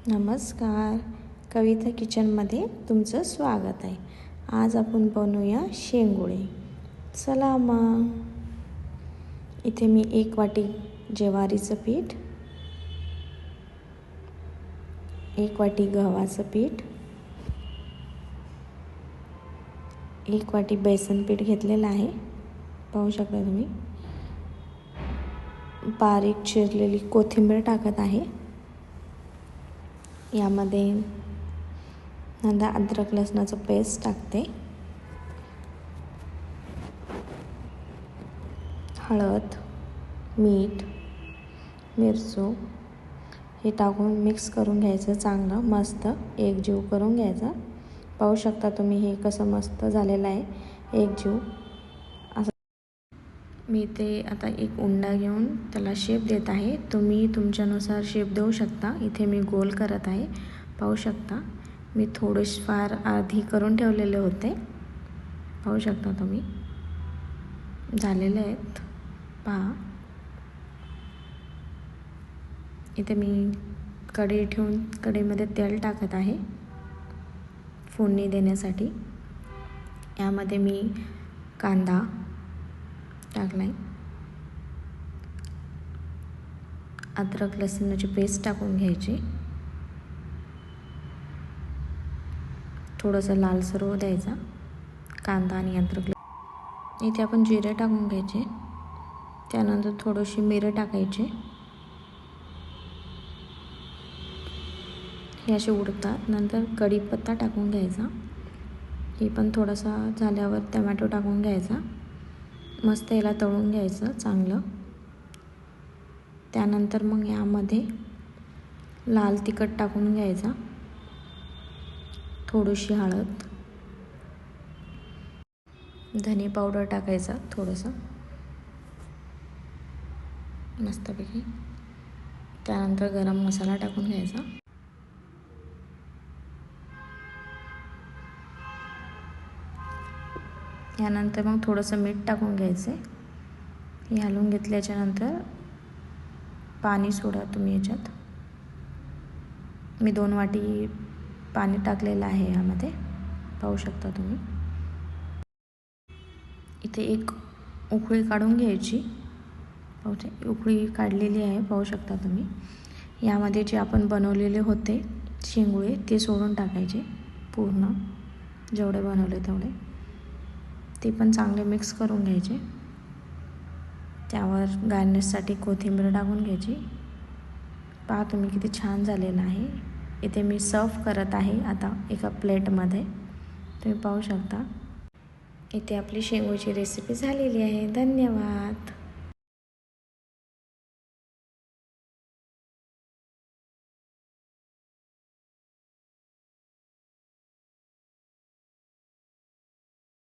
नमस्कार, कविता किचनमध्ये तुमचं स्वागत आहे. आज आपण बनवूया शेंगुळे. चला मग. इथे मी 1 वाटी ज्वारीचं पीठ, 1 वाटी गव्हाचं पीठ, 1 वाटी बेसन पीठ घेतलेलं आहे. पाहू शकता तुम्ही. बारीक चिरलेली कोथिंबीर टाकत आहे. यामध्ये नंतर अद्रक लसणाचं पेस्ट टाकते, हळद, मीठ, मिरचू हे टाकून मिक्स करून घ्यायचं. चांगलं मस्त एकजीव करून घ्यायचा. पाहू शकता तुम्ही हे कसं मस्त झालेलं आहे एकजीव. असं मी ते आता एक उंडा घेऊन त्याला शेप देत आहे. तुम्ही तुमच्यानुसार शेप देऊ शकता. इथे मी गोल करत आहे. पाहू शकता मी थोडेफार आधी करून ठेवलेले होते. पाहू शकता तुम्ही झालेले आहेत. पहा, इथे मी कढई ठेवून कढईमध्ये तेल टाकत आहे फोडणी देण्यासाठी. यामध्ये मी कांदा टाकला आहे, अद्रक लसणाची पेस्ट टाकून घ्यायची, थोडंसं लालसर होऊ द्यायचा कांदा आणि अद्रक. इथे आपण जिरे टाकून घ्यायचे, त्यानंतर थोडीशी मिरं टाकायची. हे असे उडतात. नंतर कढीपत्ता टाकून घ्यायचा. हे पण थोडासा झाल्यावर टोमॅटो टाकून घ्यायचा. मस्त याला तळून घ्यायचं चांगलं. त्यानंतर मग यामध्ये लाल तिखट टाकून घ्यायचा, थोडीशी हळद, धने पावडर टाकायचा थोडंसं मस्तपैकी. त्यानंतर गरम मसाला टाकून घ्यायचा. यानंतर मग थोडंसं मीठ टाकून घ्यायचं. हे हलवून घेतल्याच्यानंतर पाणी सोडा तुम्ही याच्यात. मी 2 वाटी पाणी टाकलेलं आहे यामध्ये. पाहू शकता तुम्ही. इथे एक उकळी काढून घ्यायची. उकळी काढलेली आहे. पाहू शकता तुम्ही. यामध्ये जे आपण बनवलेले होते शेंगुळे ते सोडून टाकायचे पूर्ण, जेवढे बनवले तेवढे. ते पण चांगले मिक्स करून घ्यायचे. त्यावर गार्निशसाठी कोथिंबीर टाकून घ्यायची. पहा तुम्ही किती छान झालेलं आहे. इथे मी सर्व करत आहे आता एका प्लेटमध्ये. तुम्ही पाहू शकता. इथे आपली शेंगूची रेसिपी झालेली आहे. धन्यवाद.